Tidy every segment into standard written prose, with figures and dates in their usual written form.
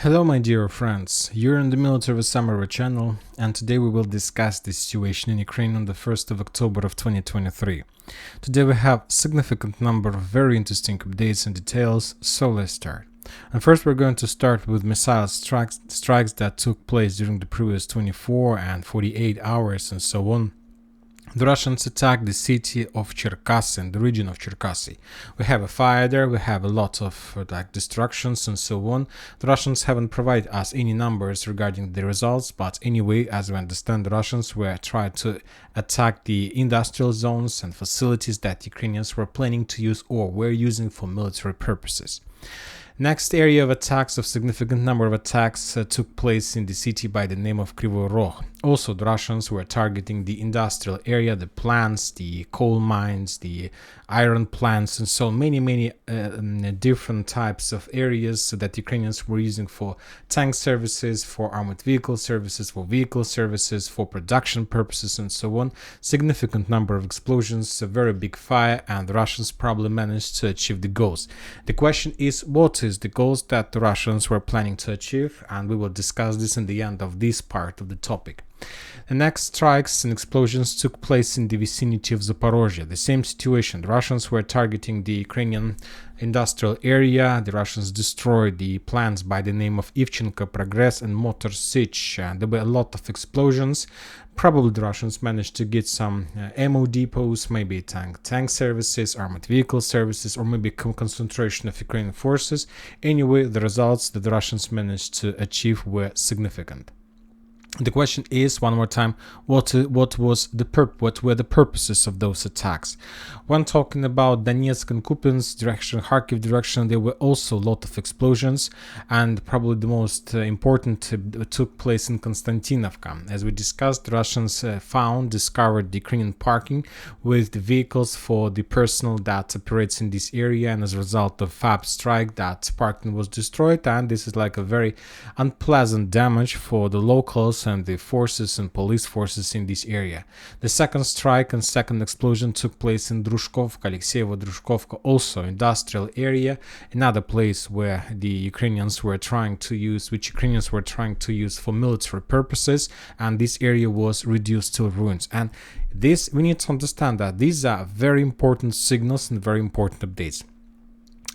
Hello my dear friends, you're in the Military Summary channel, and today we will discuss the situation in Ukraine on the 1st of October of 2023. Today we have a significant number of very interesting updates and details, so let's start. And first we're going to start with missile strikes that took place during the previous 24 and 48 hours and so on. The Russians attacked the city of Cherkasy and the region of Cherkasy. We have a fire there, we have a lot of destructions and so on. The Russians haven't provided us any numbers regarding the results, but anyway, as we understand, the Russians were trying to attack the industrial zones and facilities that Ukrainians were planning to use or were using for military purposes. Next area of attacks, of significant number of attacks took place in the city by the name of Kryvyi Rog. Also, the Russians were targeting the industrial area, the plants, the coal mines, the iron plants, and so many different types of areas that Ukrainians were using for tank services, for armored vehicle services, for production purposes, and so on. Significant number of explosions, a very big fire, and the Russians probably managed to achieve the goals. The question is, what is the goals that the Russians were planning to achieve, and we will discuss this in the end of this part of the topic. The next strikes and explosions took place in the vicinity of Zaporizhzhia. The same situation. The Russians were targeting the Ukrainian industrial area. The Russians destroyed the plants by the name of Ivchenko, Progress, and Motor Sich. There were a lot of explosions. Probably the Russians managed to get some ammo depots, maybe tank services, armored vehicle services, or maybe concentration of Ukrainian forces. Anyway, the results that the Russians managed to achieve were significant. The question is, one more time, what were the purposes of those attacks? When talking about Donetsk and Kupyansk direction, Kharkiv direction, there were also a lot of explosions, and probably the most important took place in Konstantinovka. As we discussed, the Russians discovered the Ukrainian parking with the vehicles for the personnel that operates in this area, and as a result of FAB strike, that parking was destroyed, and this is like a very unpleasant damage for the locals and the forces and police forces in this area. The second strike and second explosion took place in Drushkovka, Alexeyevo-Drushkovka, also industrial area, another place where the Ukrainians were trying to use, for military purposes, and this area was reduced to ruins. And this, we need to understand that these are very important signals and very important updates.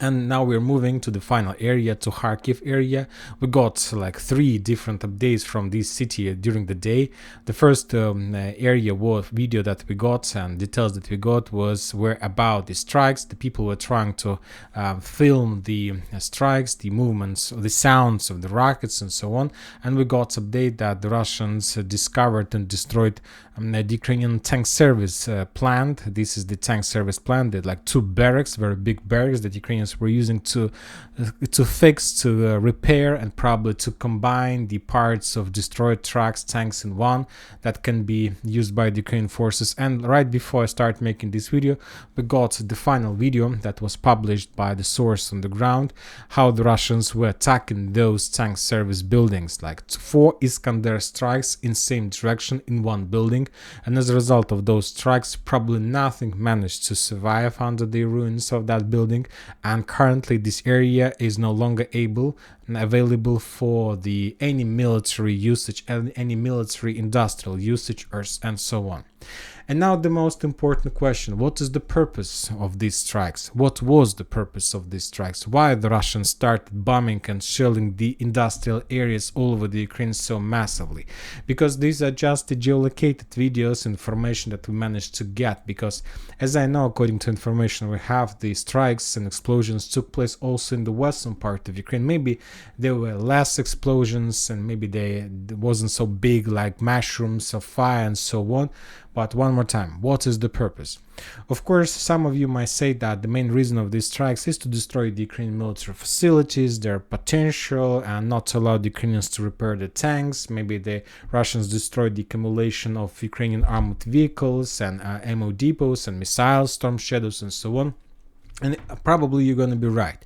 And now we're moving to the final area, to Kharkiv area. We got like 3 different updates from this city during the day. The first area video that we got and details that we got were about the strikes. The people were trying to film the strikes, the movements, the sounds of the rockets and so on. And we got update that the Russians discovered and destroyed the Ukrainian tank service plant. This is the tank service plant. They're like 2 barracks, very big barracks that Ukrainians were using to repair, and probably to combine the parts of destroyed trucks, tanks in one that can be used by the Ukrainian forces. And right before I start making this video, we got the final video that was published by the source on the ground, how the Russians were attacking those tank service buildings, like 4 Iskander strikes in same direction in one building, and as a result of those strikes, probably nothing managed to survive under the ruins of that building, and currently this area is no longer available for any military usage, any military industrial usage, and so on. And now the most important question: what is the purpose of these strikes? What was the purpose of these strikes? Why the Russians started bombing and shelling the industrial areas all over the Ukraine so massively? Because these are just the geolocated videos, information that we managed to get. Because as I know, according to information we have, the strikes and explosions took place also in the western part of Ukraine. Maybe there were less explosions, and maybe they wasn't so big, like mushrooms of fire and so on. But one more time, what is the purpose? Of course, some of you might say that the main reason of these strikes is to destroy the Ukrainian military facilities, their potential, and not to allow the Ukrainians to repair the tanks. Maybe the Russians destroyed the accumulation of Ukrainian armored vehicles and ammo depots and missiles, storm shadows, and so on. And probably you're going to be right.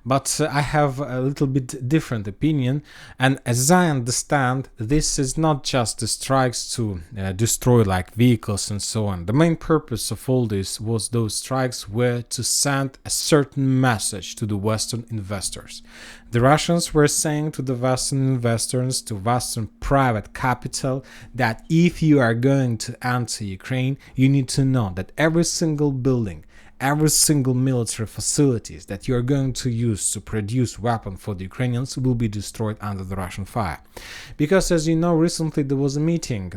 But I have a little bit different opinion. And as I understand, this is not just the strikes to destroy like vehicles and so on. The main purpose of all this was those strikes were to send a certain message to the Western investors. The Russians were saying to the Western investors, to Western private capital, that if you are going to enter Ukraine, you need to know that every single building, every single military facilities that you are going to use to produce weapons for the Ukrainians will be destroyed under the Russian fire. Because as you know, recently there was a meeting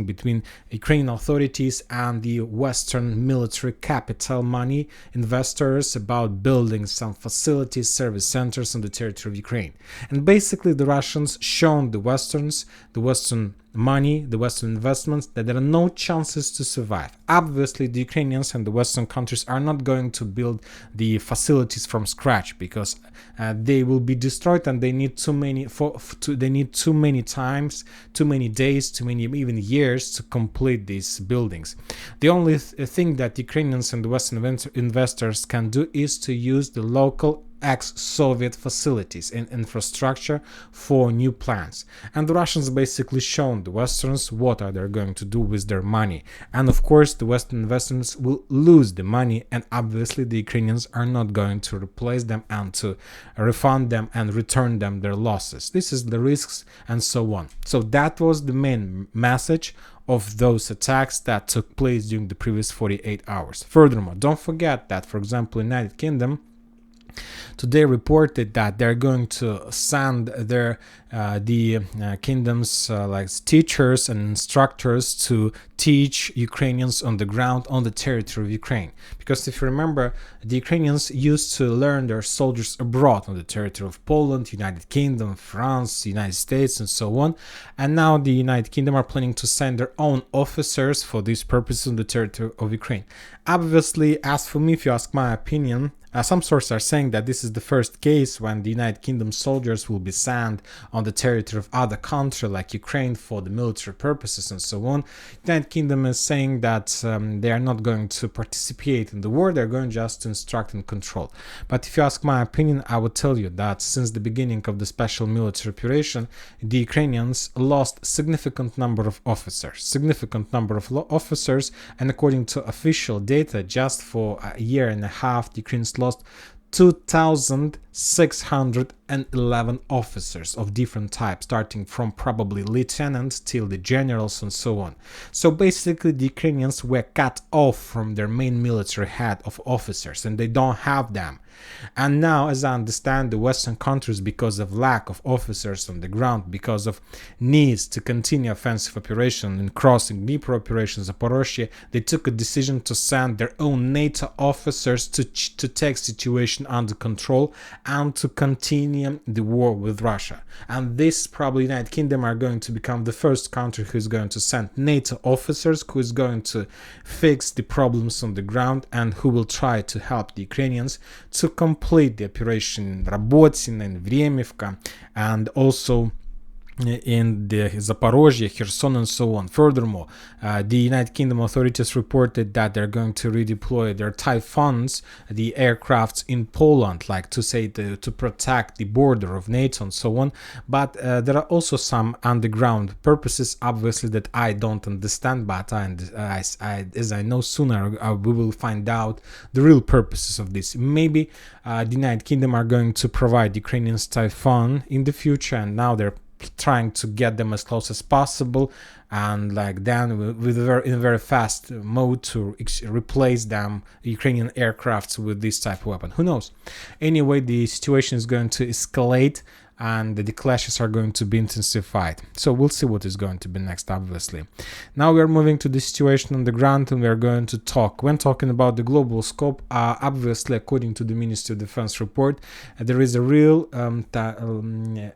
between Ukrainian authorities and the Western military capital money investors about building some facilities, service centers on the territory of Ukraine. And basically the Russians shown the Western money, the Western investments, that there are no chances to survive. Obviously, the Ukrainians and the Western countries are not going to build the facilities from scratch because they will be destroyed, and they need too many times, too many days, too many even years to complete these buildings. The only thing that Ukrainians and the Western investors can do is to use the local ex-Soviet facilities and infrastructure for new plans. And the Russians basically shown the Westerns what are they going to do with their money. And of course the Western investors will lose the money, and obviously the Ukrainians are not going to replace them and to refund them and return them their losses. This is the risks and so on. So that was the main message of those attacks that took place during the previous 48 hours. Furthermore, don't forget that, for example, United Kingdom today reported that they're going to send their kingdom's like teachers and instructors to teach Ukrainians on the ground on the territory of Ukraine. Because if you remember, the Ukrainians used to learn their soldiers abroad on the territory of Poland, United Kingdom, France, United States, and so on. And now the United Kingdom are planning to send their own officers for this purpose on the territory of Ukraine. Obviously, as for me, if you ask my opinion, some sources are saying that this is the first case when the United Kingdom soldiers will be sent on the territory of other country like Ukraine for the military purposes and so on. The United Kingdom is saying that they are not going to participate in the war, they're going just to instruct and control. But if you ask my opinion, I would tell you that since the beginning of the special military operation, the Ukrainians lost significant number of officers, and according to official data, just for a year and a half, the Ukrainians lost 2,611 officers of different types, starting from probably lieutenants till the generals and so on. So basically the Ukrainians were cut off from their main military head of officers, and they don't have them. And now, as I understand, the Western countries, because of lack of officers on the ground, because of needs to continue offensive operation in crossing Dnipro operation, Zaporizhzhia, they took a decision to send their own NATO officers to take situation under control and to continue the war with Russia. And this probably United Kingdom are going to become the first country who is going to send NATO officers, who is going to fix the problems on the ground and who will try to help the Ukrainians to complete the operation in Robotyne and Vremivka, and also in the Zaporizhzhia, Kherson, and so on. Furthermore, the United Kingdom authorities reported that they're going to redeploy their Typhoons, the aircrafts in Poland, like to say to protect the border of NATO and so on. But there are also some underground purposes, obviously, that I don't understand. But as I know, sooner we will find out the real purposes of this. Maybe the United Kingdom are going to provide Ukrainians Typhoon in the future, and now they're trying to get them as close as possible, and like then in a very fast mode to replace them Ukrainian aircrafts with this type of weapon. Who knows? Anyway, the situation is going to escalate, and the clashes are going to be intensified. So we'll see what is going to be next, obviously. Now we are moving to the situation on the ground, and we are going to talk. When talking about the global scope, obviously, according to the Ministry of Defense report, there is a real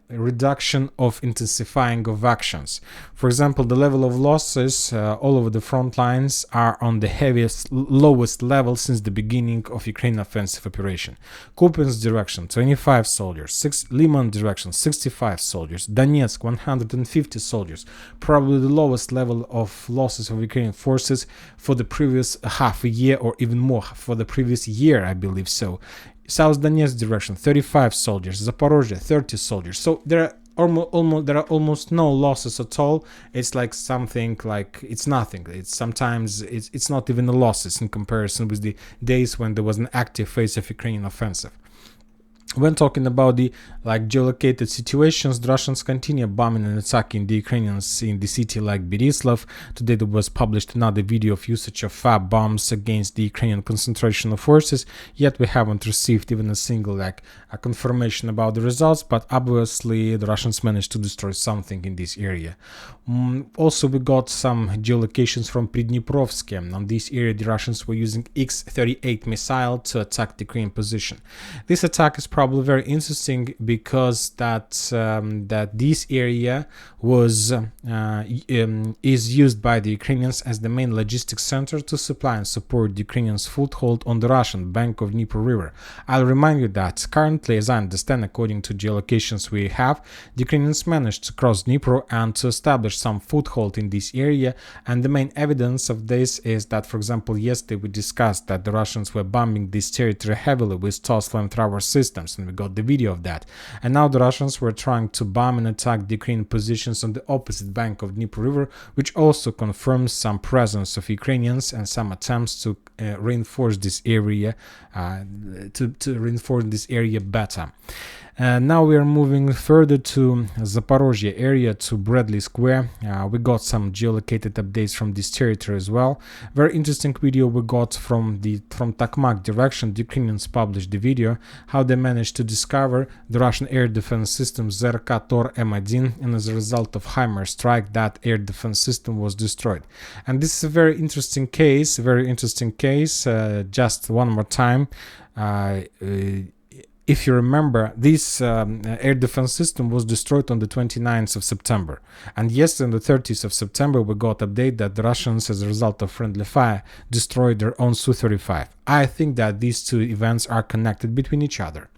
reduction of intensifying of actions. For example, the level of losses all over the front lines are on the lowest level since the beginning of Ukraine offensive operation. Kupyansk direction, 25 soldiers, 6 Liman direction, direction, 65 soldiers. Donetsk, 150 soldiers, probably the lowest level of losses of Ukrainian forces for the previous half a year, or even more for the previous year, I believe so. South Donetsk direction, 35 soldiers. Zaporizhzhia, 30 soldiers. So there are almost no losses at all. It's like something like it's nothing. It's sometimes it's not even a losses in comparison with the days when there was an active phase of Ukrainian offensive. When talking about the geolocated situations, the Russians continue bombing and attacking the Ukrainians in the city like Berislav. Today there was published another video of usage of FAB bombs against the Ukrainian concentration of forces, yet we haven't received even a single a confirmation about the results, but obviously the Russians managed to destroy something in this area. Also, we got some geolocations from Pridniprovsk. On this area the Russians were using X-38 missile to attack the Ukrainian position. This attack is probably very interesting because that this area was is used by the Ukrainians as the main logistics center to supply and support the Ukrainians' foothold on the Russian bank of Dnieper River. I'll remind you that currently, as I understand, according to geolocations we have, the Ukrainians managed to cross Dnieper and to establish some foothold in this area, and the main evidence of this is that, for example, yesterday we discussed that the Russians were bombing this territory heavily with TOS flamethrower systems, and we got the video of that. And now the Russians were trying to bomb and attack the Ukrainian positions on the opposite bank of Dnieper River, which also confirms some presence of Ukrainians and some attempts to reinforce this area better. Now we are moving further to Zaporizhzhia area, to Bradley Square. We got some geolocated updates from this territory as well. Very interesting video we got from Tokmak direction. The Ukrainians published the video how they managed to discover the Russian air defense system ZRK Tor M1, and as a result of HIMARS strike, that air defense system was destroyed. And this is a very interesting case. Just one more time. If you remember, this air defense system was destroyed on the 29th of September. And yesterday, on the 30th of September, we got update that the Russians, as a result of friendly fire, destroyed their own Su-35. I think that these two events are connected between each other.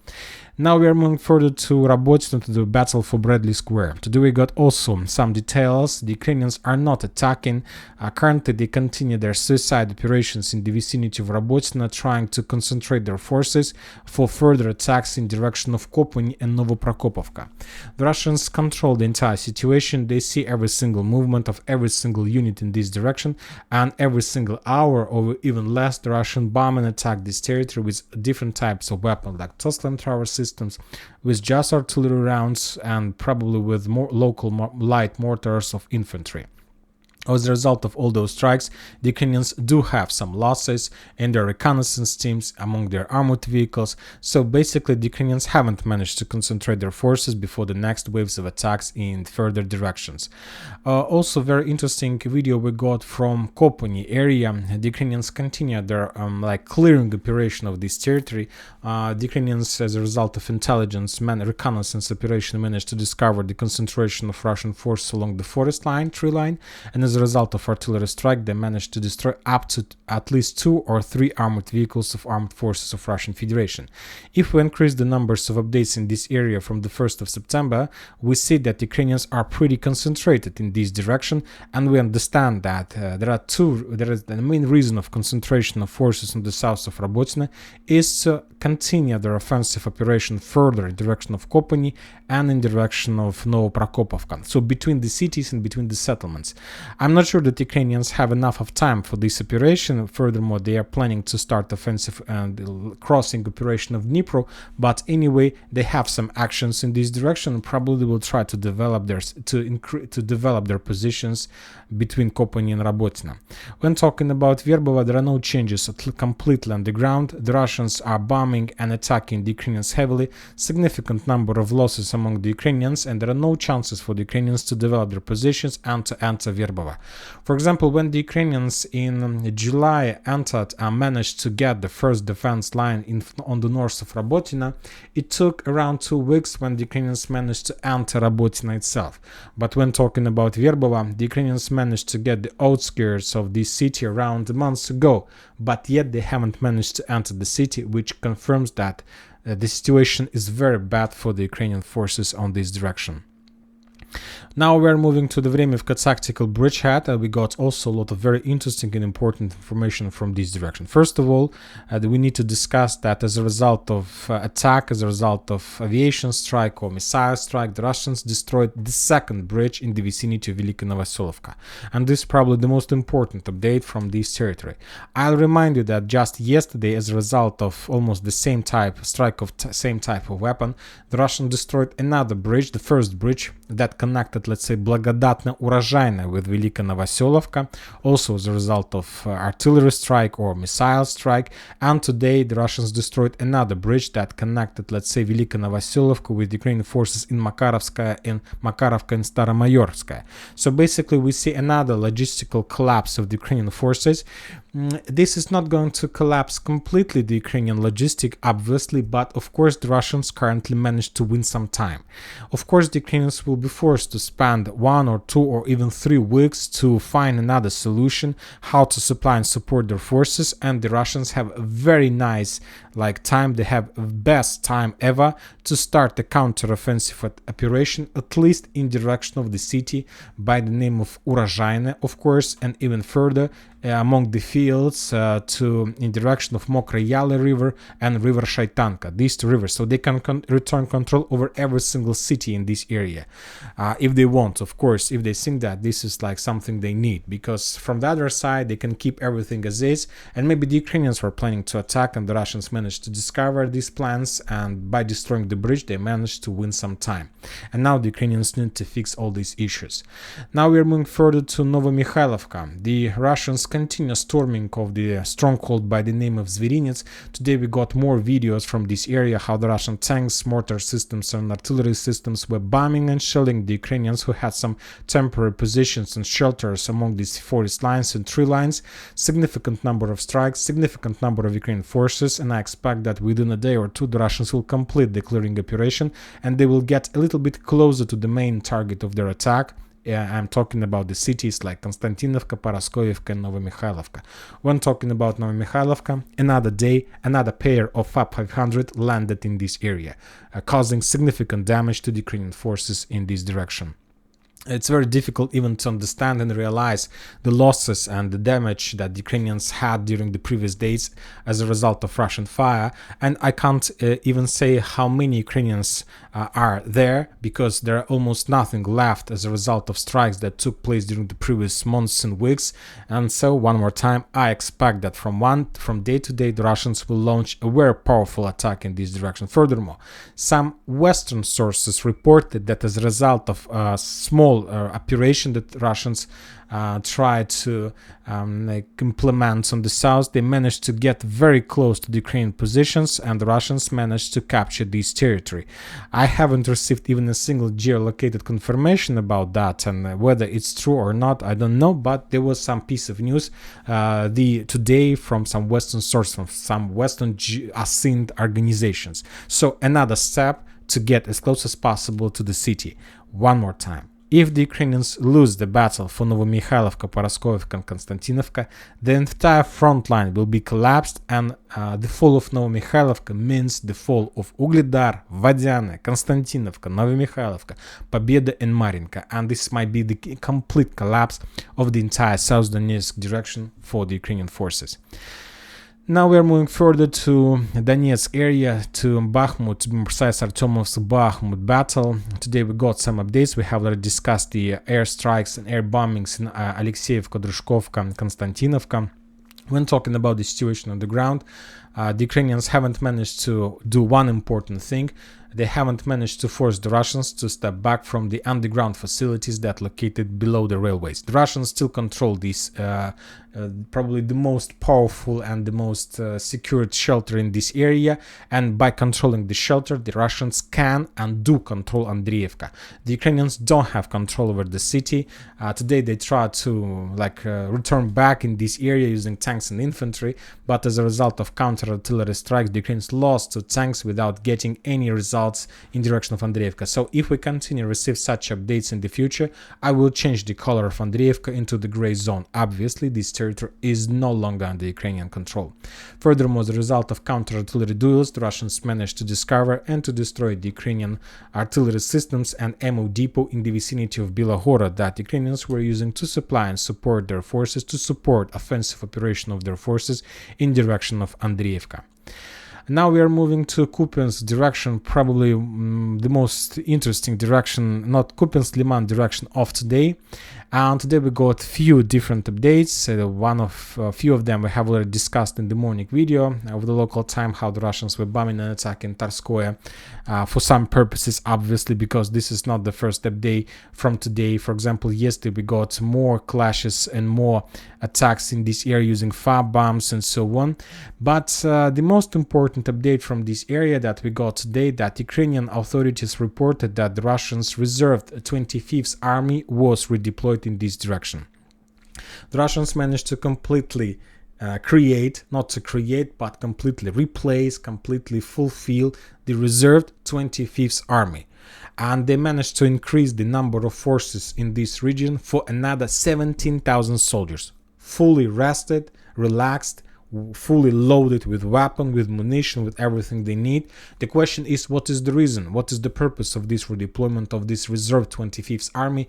Now we are moving further to Robotyne, to the battle for Bradley Square. Today we got also some details. The Ukrainians are not attacking. Currently they continue their suicide operations in the vicinity of Robotyne, trying to concentrate their forces for further attacks in direction of Kupyansk and Novoprokopivka. The Russians control the entire situation. They see every single movement of every single unit in this direction, and every single hour or even less the Russian bomb and attack this territory with different types of weapons like TOS flamethrower systems, with just artillery rounds, and probably with more local light mortars of infantry. As a result of all those strikes, the Ukrainians do have some losses in their reconnaissance teams, among their armored vehicles, so basically the Ukrainians haven't managed to concentrate their forces before the next waves of attacks in further directions. Also, very interesting video we got from Kupyansk area. The Ukrainians continue their clearing operation of this territory. The Ukrainians, as a result of intelligence reconnaissance operation, managed to discover the concentration of Russian forces along the forest line, tree line, and as a result of artillery strike, they managed to destroy up to at least 2 or 3 armored vehicles of armed forces of Russian Federation. If we increase the numbers of updates in this area from the 1st of September, we see that Ukrainians are pretty concentrated in this direction, and we understand that the main reason of concentration of forces in the south of Robotyne is to continue their offensive operation further in direction of Kupyansk and in direction of Novoprokopivka, so between the cities and between the settlements. I'm not sure that Ukrainians have enough of time for this operation. Furthermore, they are planning to start offensive and crossing operation of Dnipro, but anyway, they have some actions in this direction and probably will try to develop their positions between Kupyansk and Robotyne. When talking about Verbova, there are no changes completely on the ground. The Russians are bombing and attacking the Ukrainians heavily, significant number of losses among the Ukrainians, and there are no chances for the Ukrainians to develop their positions and to enter Verbova. For example, when the Ukrainians in July entered and managed to get the first defense line on the north of Robotyne, it took around 2 weeks when the Ukrainians managed to enter Robotyne itself. But when talking about Verbova, the Ukrainians managed to get the outskirts of this city around months ago, but yet they haven't managed to enter the city, which confirms that the situation is very bad for the Ukrainian forces on this direction. Now we're moving to the Vremivka tactical bridgehead, and we got also a lot of very interesting and important information from this direction. First of all, we need to discuss that as a result of attack, as a result of aviation strike or missile strike, the Russians destroyed the second bridge in the vicinity of Velika Novoselyovka. And this is probably the most important update from this territory. I'll remind you that just yesterday, as a result of almost the same type strike of same type of weapon, the Russians destroyed another bridge, the first bridge that connected, let's say, Благодатно-Урожайное with Velika Novoselyovka, also as a result of artillery strike or missile strike. And today the Russians destroyed another bridge that connected, let's say, Velika Novoselyovka with Ukrainian forces in Makarovka and Staromayorskaya. So basically we see another logistical collapse of the Ukrainian forces. This is not going to collapse completely the Ukrainian logistic, obviously, but of course the Russians currently managed to win some time. Of course the Ukrainians will be forced to spend 1 or 2 or even 3 weeks to find another solution how to supply and support their forces, and the Russians have a very nice time. They have best time ever to start a counter-offensive operation, at least in direction of the city by the name of Urozhaine, of course, and even further among the fields in direction of Mokry Yali River and River Shaitanka, these two rivers, so they can return control over every single city in this area if they want, of course, if they think that this is something they need, because from the other side they can keep everything as is, and maybe the Ukrainians were planning to attack and the Russians managed to discover these plans, and by destroying the bridge they managed to win some time, and now the Ukrainians need to fix all these issues. Now we are moving further to Novomykhailivka. The Russians continue storming of the stronghold by the name of Zverinets. Today we got more videos from this area, how the Russian tanks, mortar systems and artillery systems were bombing and shelling the Ukrainians who had some temporary positions and shelters among these forest lines and tree lines. Significant number of strikes, significant number of Ukrainian forces, and I expect that within a day or two the Russians will complete the clearing operation and they will get a little bit closer to the main target of their attack. I'm talking about the cities like Konstantinovka, Paraskoivka and Novomykhailivka. When talking about Novomykhailivka, another day, another pair of FAB-500 landed in this area, causing significant damage to the Ukrainian forces in this direction. It's very difficult even to understand and realize the losses and the damage that the Ukrainians had during the previous days as a result of Russian fire, and I can't even say how many Ukrainians are there, because there are almost nothing left as a result of strikes that took place during the previous months and weeks. And so one more time, I expect that from day to day the Russians will launch a very powerful attack in this direction. Furthermore, some Western sources reported that as a result of a small operation that Russians tried to implement on the south, they managed to get very close to the Ukrainian positions and the Russians managed to capture this territory. I haven't received even a single geolocated confirmation about that, and whether it's true or not, I don't know, but there was some piece of news today from some Western source, from some Western assigned organizations. So another step to get as close as possible to the city. One more time. If the Ukrainians lose the battle for Novomykhailivka, Paraskoivka and Konstantinovka, the entire front line will be collapsed, and the fall of Novomykhailivka means the fall of Ugledar, Vadiane, Konstantinovka, Novomykhailivka, Pobeda and Marinka, and this might be the complete collapse of the entire South Donetsk direction for the Ukrainian forces. Now we are moving further to Donetsk area, to Bakhmut, to be precise, Artyomovsk Bakhmut battle. Today we got some updates. We have already discussed the air strikes and air bombings in Alexeyevka, Drushkovka and Konstantinovka. When talking about the situation on the ground, the Ukrainians haven't managed to do one important thing. They haven't managed to force the Russians to step back from the underground facilities that located below the railways. The Russians still control this, probably the most powerful and the most secured shelter in this area, and by controlling the shelter, the Russians can and do control Andriivka. The Ukrainians don't have control over the city. Today they try to return back in this area using tanks and infantry, but as a result of counter-artillery strikes, the Ukrainians lost 2 tanks without getting any result results in direction of Andriivka. So if we continue to receive such updates in the future, I will change the color of Andriivka into the gray zone. Obviously, this territory is no longer under Ukrainian control. Furthermore, as a result of counter-artillery duels, the Russians managed to discover and to destroy the Ukrainian artillery systems and ammo depot in the vicinity of Bilogorod that Ukrainians were using to supply and support their forces, to support offensive operation of their forces in direction of Andriivka. Now we are moving to Kupyansk direction, probably the most interesting direction, not Kupyansk, Liman direction of today. And today we got few different updates. A few of them we have already discussed in the morning video of the local time, how the Russians were bombing and attacking Tarskoye for some purposes, obviously, because this is not the first update from today. For example, yesterday we got more clashes and more attacks in this area using FAB bombs and so on. But the most important update from this area that we got today, that Ukrainian authorities reported that the Russians reserved 25th Army was redeployed in this direction. The Russians managed to completely completely replace, completely fulfill the reserved 25th Army. And they managed to increase the number of forces in this region for another 17,000 soldiers, fully rested, relaxed, fully loaded with weapon, with munition, with everything they need. The question is, what is the reason? What is the purpose of this redeployment of this reserved 25th Army?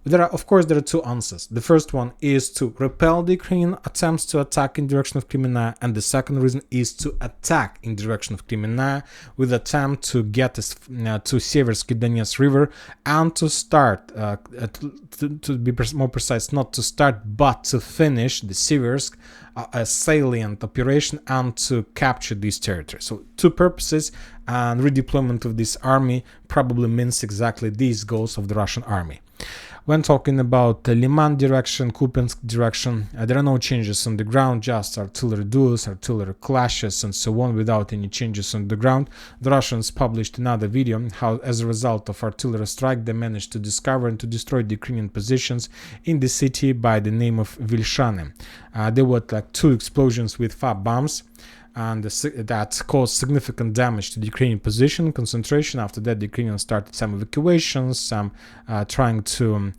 Of course, there are two answers. The first one is to repel the Ukrainian attempts to attack in direction of Kreminna, and the second reason is to attack in direction of Kreminna with attempt to get to Seversky Donetsk River and to start, to be more precise, not to start, but to finish the Seversk salient operation and to capture this territory. So two purposes, and redeployment of this army probably means exactly these goals of the Russian army. When talking about the Liman direction, Kupyansk direction, there are no changes on the ground, just artillery duels, artillery clashes and so on, without any changes on the ground. The Russians published another video how, as a result of artillery strike, they managed to discover and to destroy the Ukrainian positions in the city by the name of Vilshane. There were like 2 explosions with FAB bombs, and that caused significant damage to the Ukrainian position concentration. After that, the Ukrainians started some evacuations, some trying to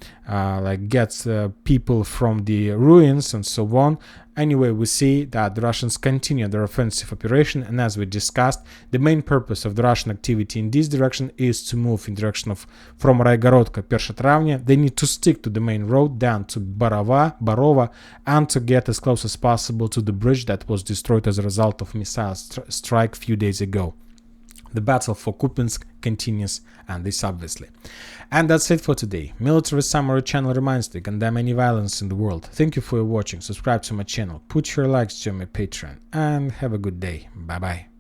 get people from the ruins and so on. Anyway, we see that the Russians continue their offensive operation, and as we discussed, the main purpose of the Russian activity in this direction is to move in direction of from Raigorodka, Pershatravnya. They need to stick to the main road down to Barova, and to get as close as possible to the bridge that was destroyed as a result of missile strike a few days ago. The battle for Kupyansk continues, and this obviously. And that's it for today. Military Summary channel reminds you to condemn any violence in the world. Thank you for watching. Subscribe to my channel, put your likes to my Patreon, and have a good day. Bye bye.